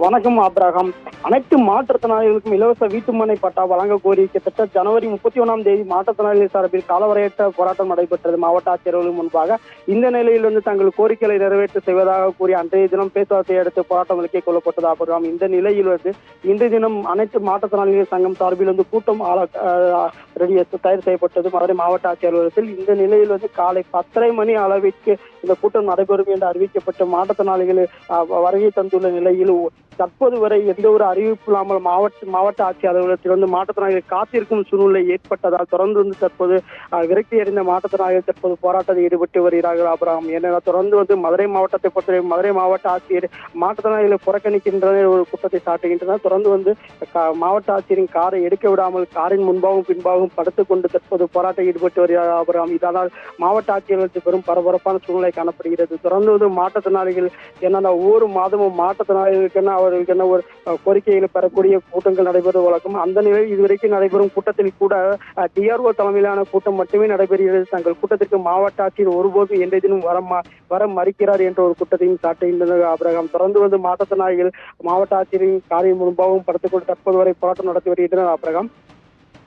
வணக்கம் ஆபிரகாம். அனைத்து மாற்றுத்திறனாளிகளுக்கும் இலவச வீட்டுமனை பட்டா வழங்க கோரி கிட்டத்தட்ட ஜனவரி 31 மாற்றுத்திறனாளிகள் சார்பில் காலவரையற்ற போராட்டம் நடைபெற்றது மாவட்ட ஆட்சியர்களுக்கு முன்பாக. இந்த நிலையில் தங்கள் கோரிக்கைகளை நிறைவேற்ற செய்வதாக கூறி அன்றைய தினம் பேச்சுவார்த்தையை அடுத்து போராட்டம் விலக்கிக் கொள்ளப்பட்டது ஆபிரகாம். இந்த நிலையில் இன்றைய தினம் அனைத்து மாற்றுத்திறனாளிகள் சங்கம் சார்பில் கூட்டம் தயார் செய்யப்பட்டது மதுரை மாவட்ட ஆட்சியர் அலுவலகத்தில். இந்த நிலையில் காலை 10:30 மணி அளவிற்கு இந்த கூட்டம் நடைபெறும் என்று அறிவிக்கப்பட்ட மாற்றுத்திறனாளிகள் வருகை தந்துள்ள நிலையில் தற்போது வரை எந்த ஒரு அறிவிப்பு இல்லாமல் மாவட்ட ஆட்சியர் அலுவலகத்தில் மாற்றுத்திறனாளிகள் காத்திருக்கும் சூழ்நிலை ஏற்பட்டதால் தொடர்ந்து தற்போது விரக்தி அடைந்த மாற்றுத்திறனாளிகள் தற்போது போராட்டத்தில் ஈடுபட்டு வருகிறார்கள் ஆபிரகாம். ஏனென்றால் தொடர்ந்து மதுரை மாவட்டத்தை பொறுத்தவரை மதுரை மாவட்ட ஆட்சியர் மாற்றுத்திறனாளிகளை புறக்கணிக்கின்ற ஒரு குற்றத்தை சாட்டுகின்றனர். தொடர்ந்து மாவட்ட ஆட்சியரின் காரை எடுக்க விடாமல் காரின் முன்பாகவும் பின்பாகவும் படுத்துக் கொண்டு தற்போது போராட்டம் ஈடுபட்டு வருகிறார் ஆபிரகாம். இதனால் மாவட்ட ஆட்சியர்களுக்கு பெரும் பரபரப்பான சூழ்நிலை காணப்படுகிறது. தொடர்ந்து மாற்றுத்திறனாளிகள் என்னென்ன ஒவ்வொரு மாதமும் மாற்றுத்திறனாளிகளுக்கு அவர்களுக்கு ஒரு கோரிக்கைகளை பெறக்கூடிய கூட்டங்கள் நடைபெறுவது வழக்கம். அந்த நிலையில் இதுவரைக்கும் நடைபெறும் கூட்டத்தில் கூட டிஆர்ஓ தலைமையிலான கூட்டம் மட்டுமே நடைபெறுகிறது. தங்கள் கூட்டத்திற்கு மாவட்ட ஆட்சியர் ஒருபோதும் எந்த தினம் வர மறுக்கிறார் என்ற ஒரு கூட்டத்தையும் சாட்டுகின்றனர் ஆபிரகாம். தொடர்ந்து மாற்றுத்திறனாளிகள் மாவட்ட ஆட்சியரின் காரின் முன்பாகவும் படுத்துக் கொண்டு தற்போது வரை போராட்டம் நடத்தி வருகின்றனர் ஆபிரகாம்.